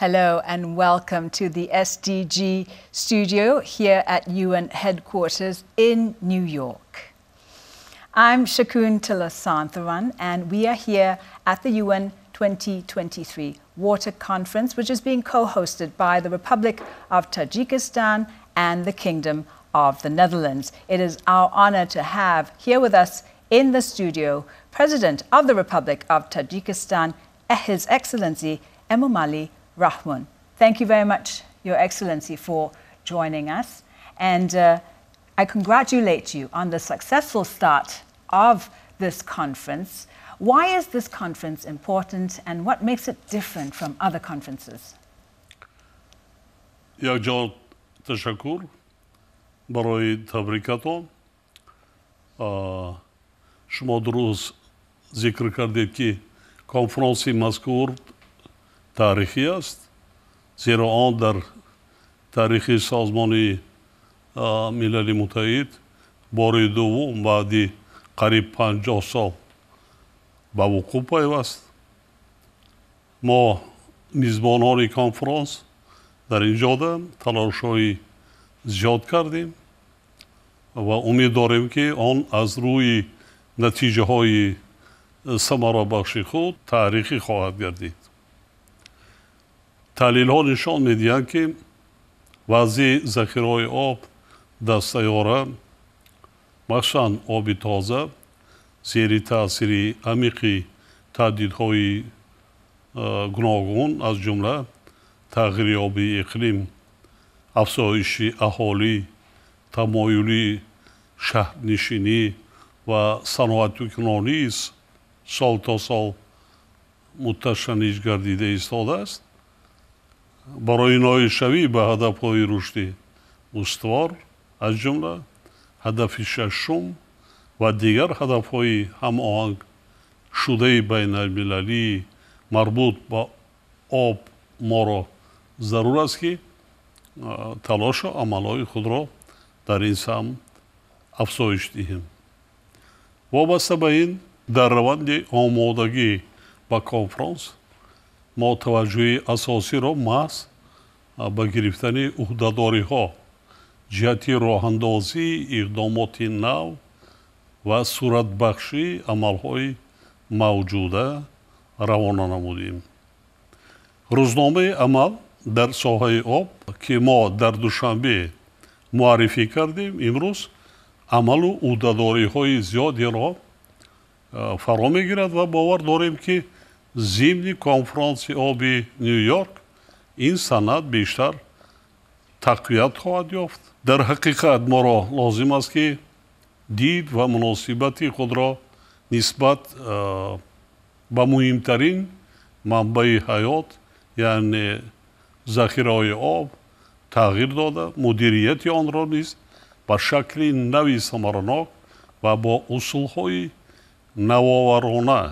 Hello and welcome to the SDG studio here at UN headquarters in New York. I'm Shakun Tilasantharan and we are here at the UN 2023 Water Conference, which is being co-hosted by the Republic of Tajikistan and the Kingdom of the Netherlands. It is our honor to have here with us in the studio President of the Republic of Tajikistan, His Excellency Emomali Rahmon. Thank you very much, Your Excellency, for joining us. And I congratulate you on the successful start of this conference. Why is this conference important and what makes it different from other conferences? Yakjal teşekkür برای تبریکاتون. شما درست ذکر کردید که کنفرانس مذکور تاریخی است، زیرا آن در تاریخ سازمان ملل متحد بار دوم بعد قریب 50 سال به وقوع پیوست. ما میزبانان کنفرانس در اینجا تلاش‌های زیاد کردیم و امید داریم که آن از روی نتیجه های ثمره بخش خود تاریخی خواهد گردید. تحلیل ها نشان می‌دهند که وضع ذخیره‌های آب در سیاره، مخصوصاً آب تازه، زیر تاثیر عمیق تهدیدهای گوناگون از جمله تغییر آب اقلیم، افزایش اهالی، تمایل شهرنشینی و صنعت‌گرانی سال تا سال متشنج گردیده ایستاده است. برای نایش‌یابی به هدف‌های رشد استوار از جمله هدف ششم و دیگر هدف‌های هماهنگ شده بین المللی مربوط به آب ما را ضرور است که تلاش و عمل‌های خود را در این سمت افزایش دهیم. وابسته به این در روند آمادگی به کنفرانس ما توجه اساسی را محض به گرفتن عهده‌داری‌ها جهت راه‌اندازی اقدامات نو و صورت بخشی عمل‌های موجوده روانه نمودیم. روزنامه عمل در ساحه آب که ما در دوشنبه معرفی کردیم امروز عمل و عهده‌داری‌های زیادی را فرا می‌گیرد و باور داریم که ضمن کنفرانس آب نیویورک این سند بیشتر تقویت خواهد یافت. در حقیقت ما را لازم است که دید و مناسبت خود را نسبت به مهمترین منبع حیات یعنی ذخیره‌های آب تغییر داده مدیریت آن را نیز به شکل نوی ثمرناک و با اصول‌های نوآورانه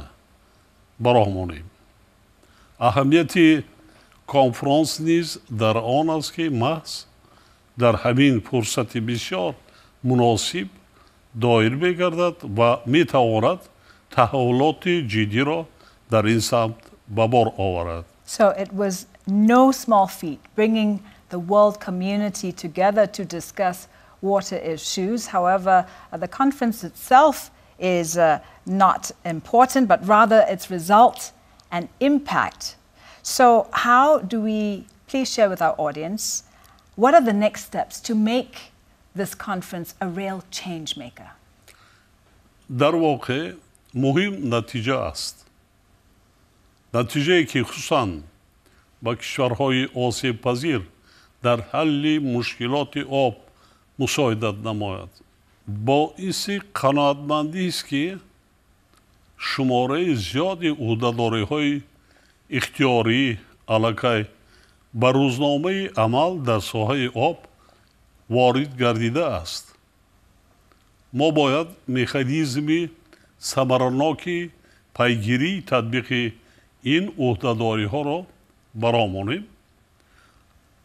براهمانیم. اهمیت کنفرانس نیز در آن است که محض در همین فرصت بسیار مناسب دایر بگردد و میتواند تحولات جدی را در این سمت به بار آورد. So it was no small feat bringing the world community together to discuss water issues. However, the conference itself is not important, but rather its result and impact. So how do we, please share with our audience, what are the next steps to make this conference a real change maker? در واقع مهم نتیجه است. نتیجه‌ای که خصوصاً با کشورهای آسیب پذیر در حل مشکلات آب مساعدت نماید. باعث قناعتمندی است که شماره زیادی عهده‌داری‌های اختیاری علاقه به روزنامه عمل در ساحه آب وارد گردیده است. ما باید مکانیزم ثمرناک پیگیری تطبیق این عهده‌داری‌ها را برآوریم.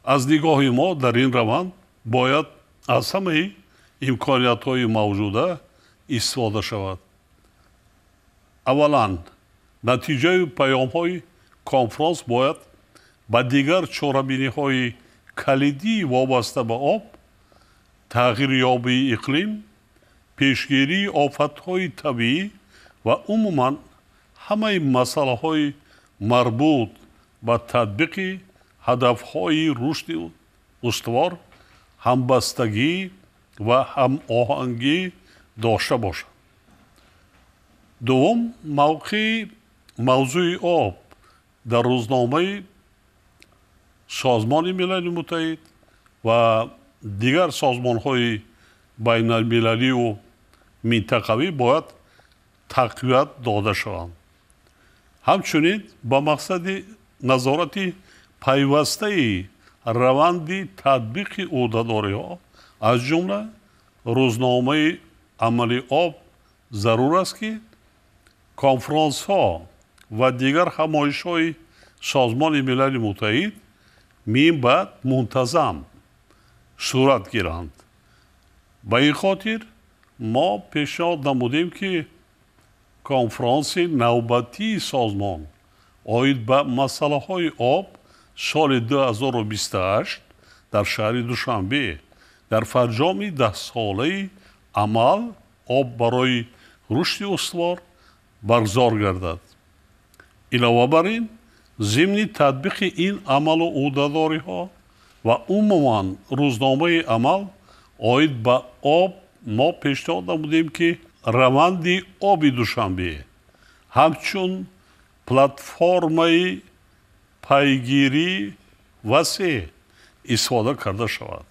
از نگاه ما در این روند باید از همه امکانیت‌های موجوده استفاده شود. اولا نتیجه پیام‌های کنفرانس باید ба дигар чорабиниҳои калидӣ вобаста ба об, тағйирёбии иқлим, пешгирии офатҳои табиӣ ва умуман ҳамаи масъалаҳои марбут ба татбиқи ҳадафҳои рушди устувор, ҳамбастагӣ ва ҳамоҳангӣ дошта бошад. дуввум, мавқеи мавзӯи об дар рӯзномаи созмони милали муттаҳид ва дигар созмонҳои байналмилалию минтақавӣ бояд тақвият дода шаванд. ҳамчунин ба мақсади назорати пайвастаи раванди татбиқи ӯҳдадориҳо аз ҷумла рӯзномаи амали об зарур аст ки конфронсҳо ва дигар ҳамоишҳои созмони милали муттаҳид минбаъд мунтазам сурат гиранд. ба ин хотир мо пешниҳод намудем ки конфронси навбатии созмон оид ба масъалаҳои об соли 2028 дар шаҳри Душанбе дар фарҷоми 10-солаи амал об барои рушди устувор баргзор гардад. илова бар ин, зимни татбиқи ин амалу ӯҳдадориҳо ва умуман рӯзномаи амал оид ба об мо пешниҳод намудем ки раванди оби Душанбе ҳамчун платформаи пайгирии васеъ истифода карда шавад.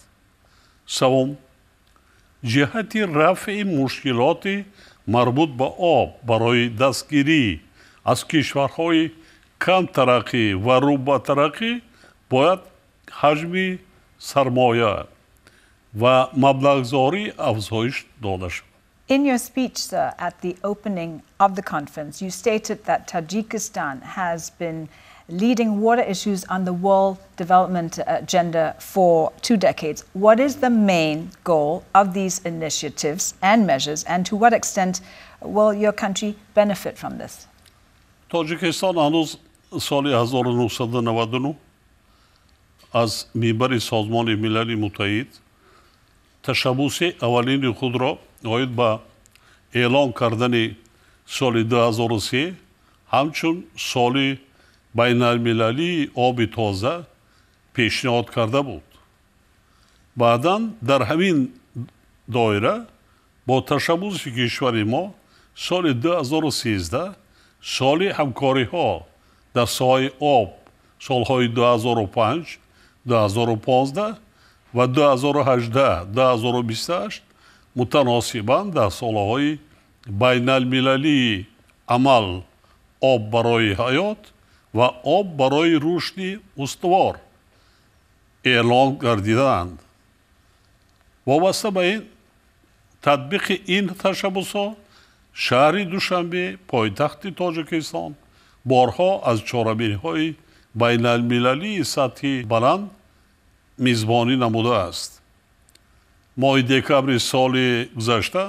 савум, ҷиҳати рафъи мушкилоти марбут ба об барои дастгирӣ аз кишварҳои камтараққӣ ва рӯбатараққӣ бояд ҳаҷми сармоя ва маблағзорӣ афзоиш дода шавад. In your speech, sir, at the opening of the conference, you stated that Tajikistan has been leading water issues on the world development agenda for 2 decades. What is the main goal of these initiatives and measures, and to what extent will your country benefit from this? Тоҷикистон ҳанӯз соли 1999 аз минбари Созмони Милали Муттаҳид ташаббуси аввалини худро оид ба эълон кардани соли 2003 ҳамчун соли байналмилалии оби тоза пешниҳод карда буд. баъдан дар ҳамин доира бо ташаббуси кишвари мо соли 2013 соли ҳамкориҳо дар соҳаи об солҳои 2005, 2015 ва 2018-2028 мутаносибан дар солҳои байналмилалии амал об барои ҳаёт ва об барои рушди устувор эълон гардидаанд. вобаста ба ин татбиқи ин ташаббусҳо шаҳри Душанбе, пойтахти Тоҷикистон, борҳо аз чорабиниҳои байналмилалии сатҳи баланд мизбонӣ намудааст. моҳи декабри соли гузашта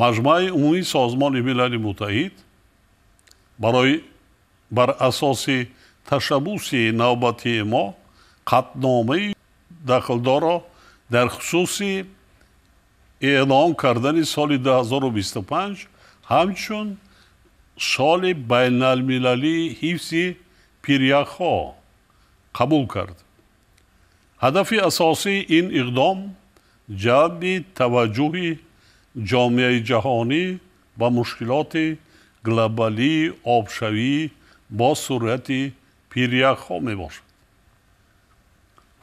маҷмӯаи умумии Созмони Милали Муттаҳид бар асоси ташаббуси навбатии мо қатномаи дахлдорро дар хусуси эълон кардани соли 2025 ҳамчун соли байналмилалии ҳифзи пиряхҳо қабул кард. ҳадафи асосии ин иқдом ҷалби таваҷҷӯҳи ҷомеаи ҷаҳонӣ ба мушкилоти глобалии обшавӣ бо суръати пиряхҳо мебошад.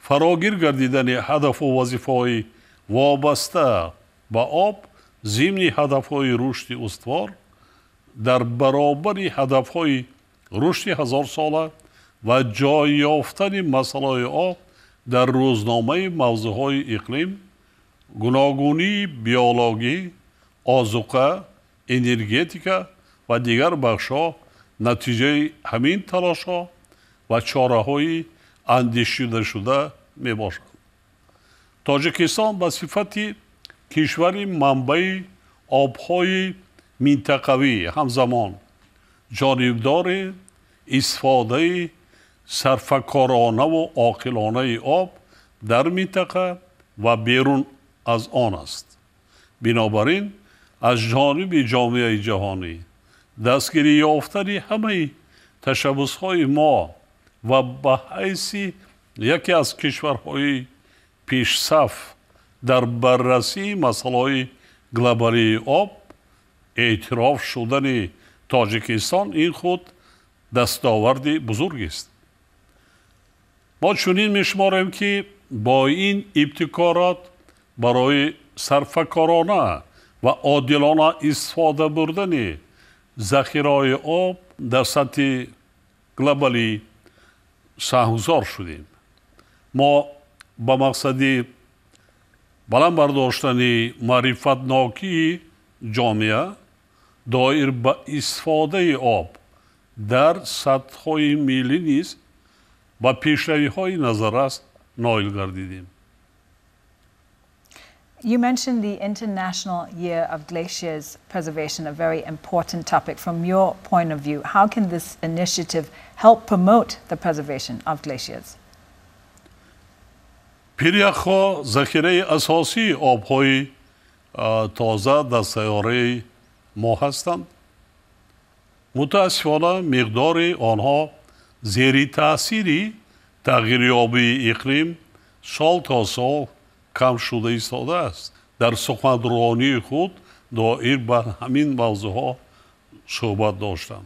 фарогир гардидани ҳадафу вазифаҳои вобаста ба об зимни ҳадафҳои рушди устувор дар баробари ҳадафҳои рушди ҳазорсола ва ҷой ёфтани масъалаҳои об дар рӯзномаи мавзӯъҳои иқлим, гуногунии биологӣ, озуқа, энергетика ва дигар бахшҳо натиҷаи ҳамин талошҳо ва чораҳои андешидашуда мебошад. Тоҷикистон ба сифати кишвари манбаи обҳои минтақавӣ ҳамзамон ҷонибдори истифодаи صرفه‌کارانه و عاقلانه آب در منطقه و بیرون از آن است. بنابراین از جانب جامعه جهانی دستگیری یافتن همه تشبس‌های ما و به حیث یکی از کشورهای پیشصف در بررسی مسائل گلوبالی آب اعتراف شدن تاجیکستان این خود دستاورد بزرگ است. ما چنین می‌شماریم که با این ابتکارات برای صرفه‌کارانه و عادلانه استفاده بردن ذخیره‌های آب در سطح گلوبالی سهمگذار شدیم. ما با مقصد بلند برداشتن معرفتناکی جامعه دایر به استفاده آب در سطح‌های ملی نیز با پیشروی‌های نظررس نائل گردیدیم. You mentioned the International Year of Glaciers Preservation, a very important topic. From your point of view, how can this initiative help promote the preservation of glaciers? پیریخ‌ها ذخیره اساسی آب‌های تازه در سیاره ما هستند. متاسفانه مقدار آنها زیر تأثیر تغییریابی اقلیم سال تا سال کم شده ایستاده است. در سخنرانی خود دایر بر همین موضوعها صحبت داشتم.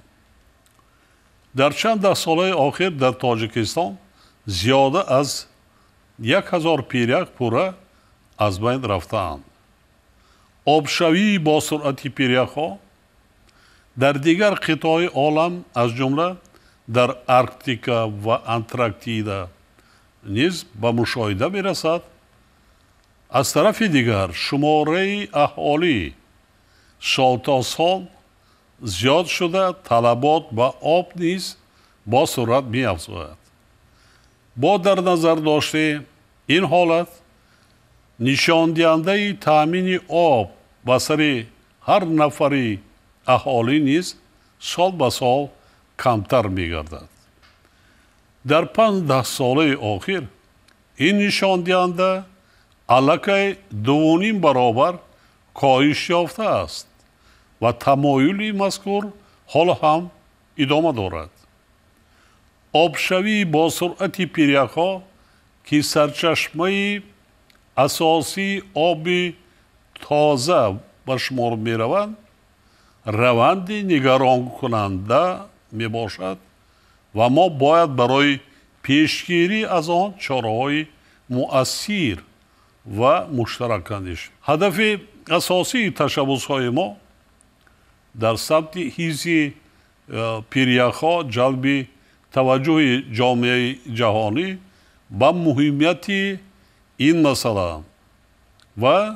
در چند ده سال آخر در تاجیکستان زیاده از 1000 پیریخ پوره از بین رفتند. آبشوی با سرعت پیریخ‌ها در دیگر قطعه‌های عالم از جمله در ارکتیکا و انتارکتیدا نیز به مشاهده می‌رسد. از طرف دیگر شماره اهالی سال تا سال زیاد شده طلبات به آب نیز با سرعت می‌افزاید. با در نظر داشته این حالت نشان دهنده تامین آب به سر هر نفری اهالی نیز سال به سال کمتر می‌گردد. در 15 سال آخر این نشان دهنده علاقه 2.5 برابر کاهش یافته است و تمایل مذکور حال هم ادامه دارد. آبشوی با سرعت پیریخ‌ها که سرچشمه اساسی آب تازه به شمار می‌روند، روند نگران کننده میباشد و ما باید برای پیشگیری از آن چاره‌های مؤثر و مشترک اندیشیم. هدف اساسی تشبس‌های ما در سمت حفظ پیریخ‌ها جلب توجه جامعه جهانی به مهمیت این مسئله و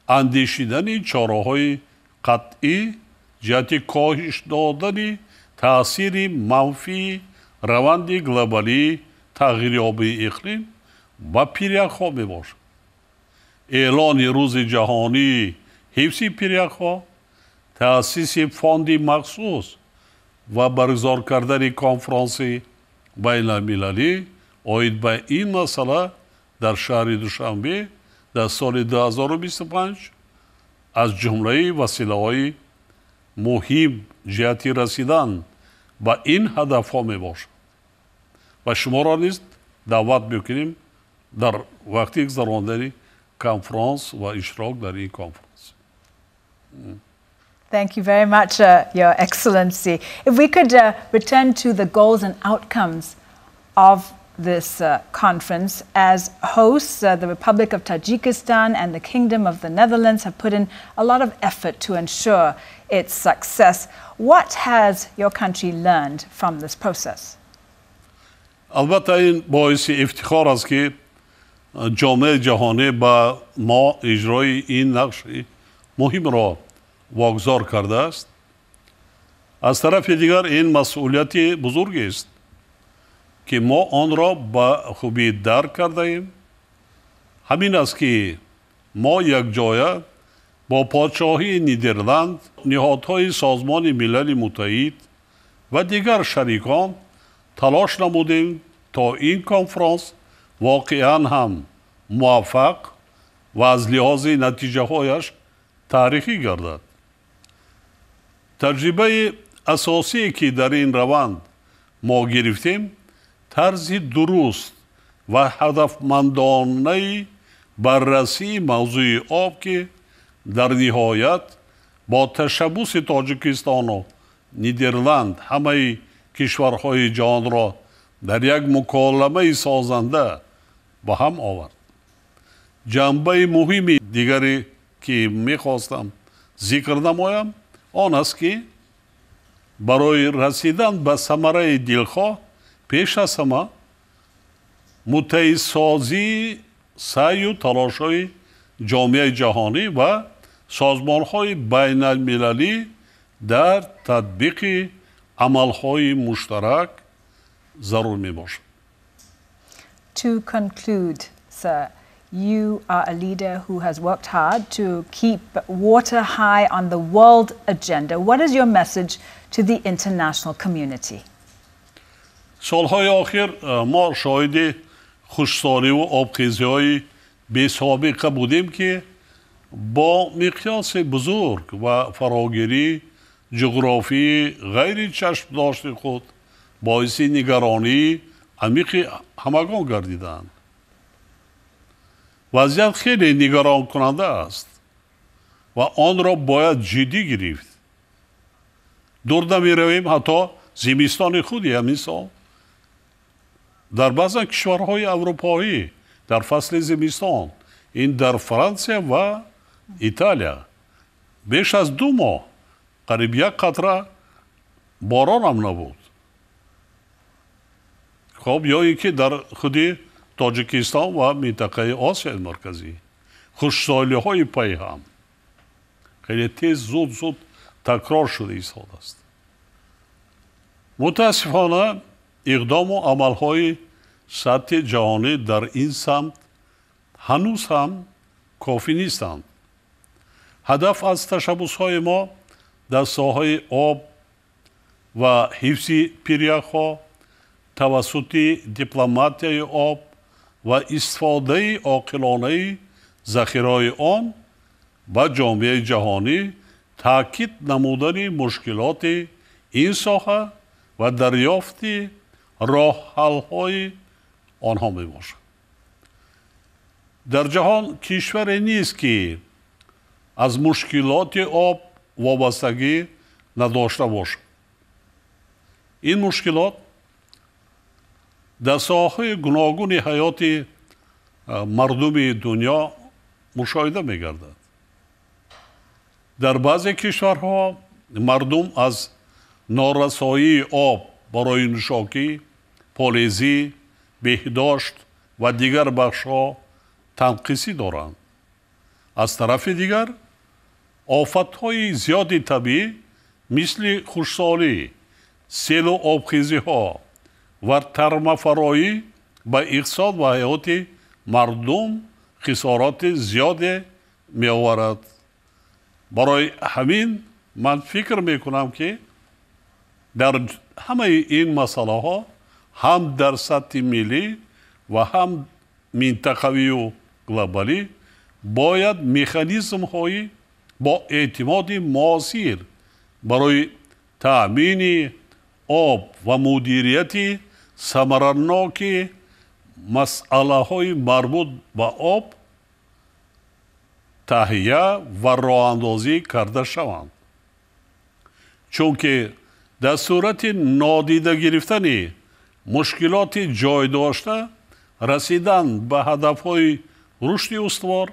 اندیشیدن چاره‌های قطعی جهت کاهش دادن تأثیر منفی روند گلوبالی تغییریابی اقلیم و پیریخ‌ها میباشد. اعلان روز جهانی حفظ پیریخ‌ها، تأسیس فاند مخصوص و برگزار کردن کنفرانس بین المللی آید به این مسئله در شهر دوشنبه در سال 2025 از جمله وسیله‌های مهم جهت رسیدن به این هدف‌ها میباشد و شما را نیز دعوت میکنیم در وقتی گذراندن کنفرانس و اشتراک در این کنفرانس. Thank you very much, Your Excellency. If we could return to the goals and outcomes of this conference. As hosts, the Republic of Tajikistan and the Kingdom of the Netherlands have put in a lot of effort to ensure its success. What has your country learned from this process? البته این باعث افتخار است که جامعه جهانی با ما اجرای این نقش مهم را واگذار کرده است. از طرف دیگر این مسئولیت بزرگ است که ما آن را با خوبی درک کرده ایم. همین است که ما یک جایه با پادشاهی نیدرلند، نهادهای سازمان ملل متحد و دیگر شریکان تلاش نمودیم تا این کنفرانس واقعا هم موفق و از لحاظ نتیجه هایش تاریخی گردد. تجربه اساسی که در این روند ما گرفتیم طرز درست و هدفمندانه بررسی موضوع آب که در نهایت با تشبوس تاجیکستان و نیدرلند همه کشورهای جهان را در یک مکالمه سازنده با هم آورد. جنبه مهم دیگری که میخواستم ذکر نمایم آن است که برای رسیدن به ثمره دلخواه پیش از همه متحد سازی سعی و تلاش‌های جامعه جهانی و سازمان‌های بین المللی در تطبیق عمل‌های مشترک ضرور میباشد. To conclude, sir, you are a leader who has worked hard to keep water high on the world agenda. What is your message to the international community? سالهای آخر ما شاهد خشکسالی و آبخیزی‌های بی‌سابقه بودیم که با مقیاس بزرگ و فراگیری جغرافی غیر چشم داشت خود باعث نگرانی عمیق همگان گردیدند. وضعیت خیلی نگران کننده است و آن را باید جدی گرفت. دور نمی رویم حتی زمستان خودی همین سال در بعضی کشورهای اروپایی در فصل زمستان، این در فرانسه و ایتالیا بیش از 2 ماه قریب 1 قطره باران هم نبود. خب یا اینکه در خودی تاجیکستان و منطقه آسیا مرکزی خشکسالی های پی هم خیلی تیز زود تکرار شده ایستاده است. متاسفانه اقدام و عملهای سطح جهانی در این سمت هنوز هم کافی نیستند. هدف از تشبس‌های ما در ساحه آب و حفظ پیریخ‌ها توسط دیپلماتیای آب و استفاده عاقلانه ذخیره‌های آن با جامعه جهانی تاکید نمودن مشکلات این ساحه و دریافت راه حل‌های آنها میباشد. در جهان کشوری نیست که از مشکلات آب وابستگی نداشته باشد. این مشکلات در ساحه گوناگون حیات مردم دنیا مشاهده می‌گردد. در بعضی کشورها مردم از نارسایی آب برای نوشاکی، پالیزی، بهداشت و دیگر بخش‌ها تنقیصی دارند. از طرف دیگر آفت‌های زیاد طبیعی مثل خشکسالی، سیل و آبخیزی‌ها و ترمفرایی به اقتصاد و حیات مردم خسارات زیاد می‌آورد. برای همین من فکر می‌کنم که در همه این مسئله ها هم در سطح ملی و هم منطقوی و گلوبالی باید مکانیزم های با اعتماد موثر برای تأمین آب و مدیریت ثمرناک مسئله های مربوط به آب تهیه و راه اندازی کرده شوند. چون که در صورت نادیده گرفتن مشکلات جای داشته رسیدن به هدفهای رشد استوار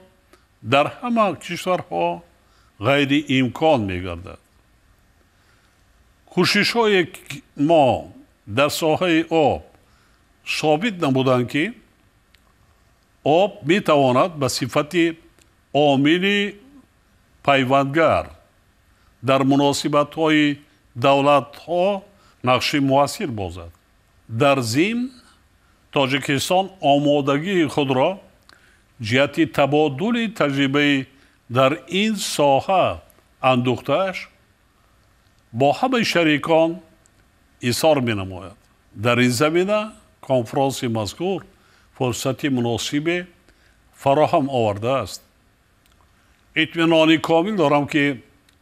در همه کشورها غیر امکان می‌گردد. کوشش‌های ما در ساحه آب ثابت نمودند که آب می‌تواند به صفت عامل پیوندگر در مناسبت‌های دولت‌ها نقش مؤثر بازد. در ضمن تاجیکستان آمادگی خود را جهت تبادل تجربه در این ساحه اندوخته‌اش با همه شریکان اظهار می‌نماید. در این زمینه کنفرانس مذکور فرصتی مناسب فراهم آورده است. اطمینان کامل دارم که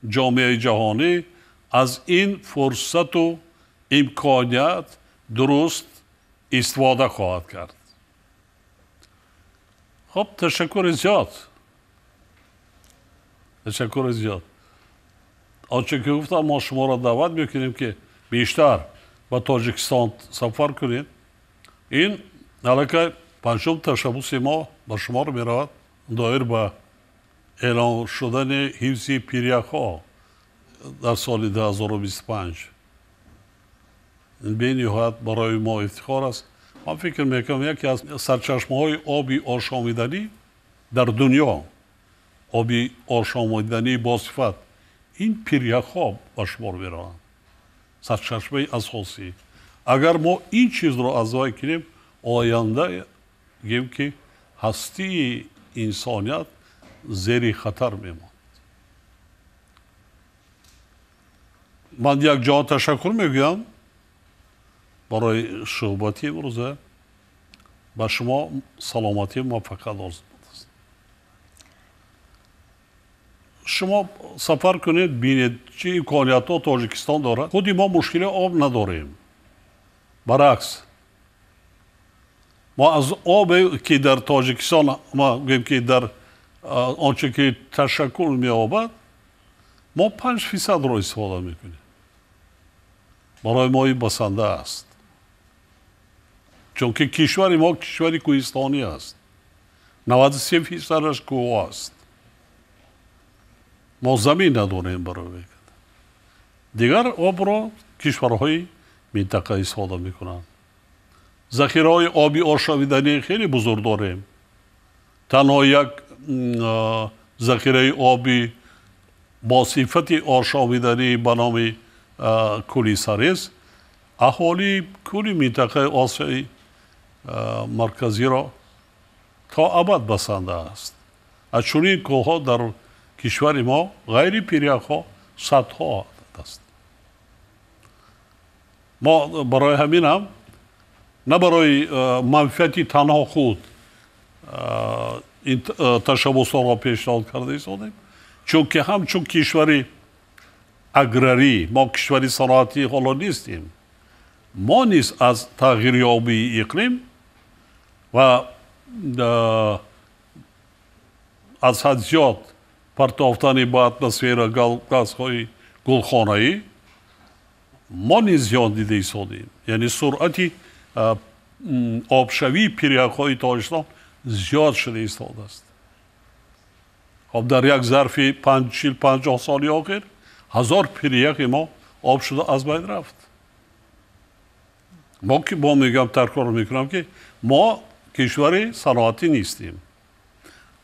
جامعه جهانی از این فرصت و امکانیت درست استفاده خواهد کرد. خب تشکر زیاد. آنچه که گفتم ما شما را دعوت میکنیم که بیشتر به تاجیکستان سفر کنید. این علاقه پنجم تشبوس ما به شما رو میرود دایر به اعلان شدن حفظ پیریک‌ها در سال 2025. این به نهایت برای ما افتخار است. من فکر میکنم یکی از سرچشمه‌های آبی آشامیدنی در دنیا، آبی آشامیدنی با صفت، این پیریک‌ها به شمار میروند. سرچشمه اساسی. اگر ما این چیز رو ازای کنیم آینده گیم که هستی انسانیت زیر خطر میماند. من یک جا تشکر میگویم برای صحبتی امروزه. به شما سلامتی موفقیت آرزو می‌کنم. شما سفر کنید بینید چه امکانیت‌ها تاجیکستان دارد. خودی ما مشکل آب نداریم. برعکس ما از آب که در تاجیکستان ما گوییم که در آنچه که تشکل می‌یابد ما 5% را استفاده میکنیم. برای ما این بسنده است. چون که کشور ما کشور کوهستانی است. 93% کوه است. ما زمین نداریم برای بگید. دیگر آب را کشورهای منطقه استفاده میکنند. ذخیره‌های آبی آشامیدنی خیلی بزرگ داریم. تنها یک ذخیره آبی با صفت آشامیدنی به نام کولی سریس اهالی کلی منطقه آسیای مرکزی را تا ابد بسنده است. از چنین کوه‌ها در کشور ما غیر پیریک‌ها صدها است. ما برای همین هم نه برای منفعت تنها خود این تشبسات را پیشنهاد کرده ایستادیم، چون که همچون کشوری اگراری ما کشوری صنعتی حالا نیستیم. ما نیز از تغییریابی اقلیم و از حد زیاد پرتافتن به اتمسفر گازهای گلخانه‌ای ما نیز زیان دیده ایستادیم. یعنی سرعت آبشوی پیریک‌های تاجیکستان زیاد شده ایستاده است. خب در یک ظرف 50 سالی آخر 1000 پیریک ما آب شده از بین رفت. ما که با میگم تکرار میکنم که ما کشور صنعتی نیستیم.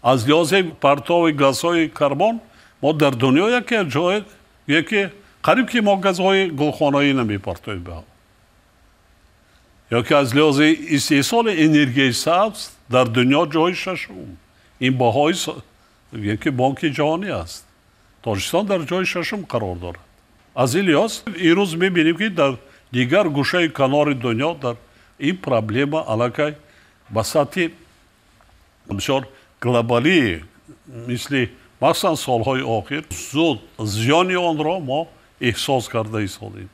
از لحاظ پرتاب گازهای کربن ما در دنیا یکی قریب که ما گازهای گلخانه‌ای نمیپرتابیم به هوا. یا که از لحاظ استحصال انرژی سبز در دنیا جای ششم. این باهای یکی بانک جهانی است. تاجیکستان در جای ششم قرار دارد. از این لحاظ امروز میبینیم که در دیگر گوشه کنار دنیا در این پرابلم علاقه به سطح بسیار گلوبالی مثل مثلا سالهای آخر زود زیانی آن را ما احساس کرده ایستادیم.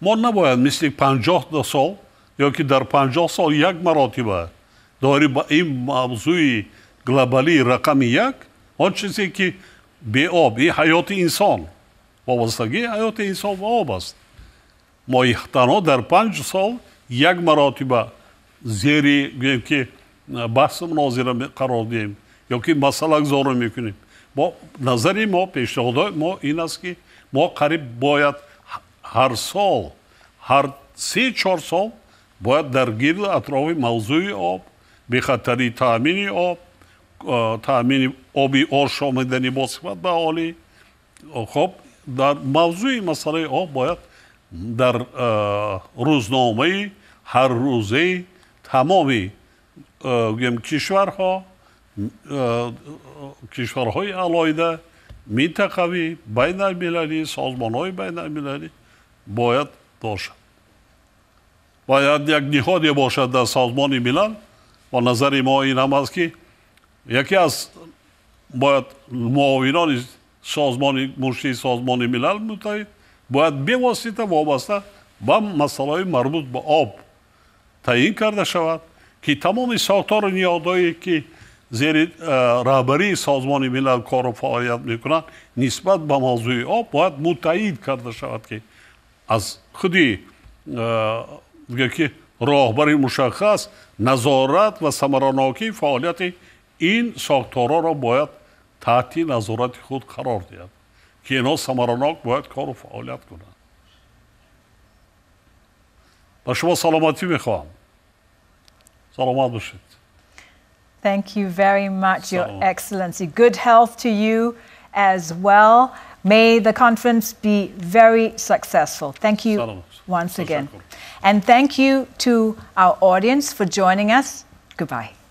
ما نباید مثل 50 سال یا که در 50 سال یک مراتبه داری با این موضوع گلوبالی رقم یک آن چیزی که به آب این حیات انسان وابستگی حیات انسان و آب است. ما تنها در 5 سال یک مراتبه زیر گوییم که بحث مناظره قرار دیم یا که مسئله گذاری میکنیم. با نظری ما پیشنهاد ما این است که ما قریب باید هر سال هر 3-4 سال باید در گرد اطراف موضوع آب به خاطر تامین آب تامین آبی آشامیدنی با صفت به عالی خب در موضوع مسئله آب باید در روزنامه هر روزه تمامی کشورهای علایده منطقوی بین المللی سازمان‌های بین المللی باید باشد. باید یک نهادی باشد در سازمان ملل و نظر ما این هم است که یکی از باید معاونان سازمان مرشد سازمان ملل متحد باید به واسطه وابسته به مسائل مربوط به آب تعیین کرده شود که تمام ساختار نیازهایی که زیر رهبری سازمان ملل کار و فعالیت میکنند نسبت به موضوع آب باید متعهد کرده شود که از خودی که راهبری مشخص نظارت و ثمراناکی فعالیت این ساختارها را باید تحت نظارت خود قرار دهد که اینا ثمراناک باید کار و فعالیت کنند. با شما سلامتی میخواهم. سلامت باشید. Thank you very much, Your Excellency. Good health to you as well. May the conference be very successful. Thank you once again. And thank you to our audience for joining us. Goodbye.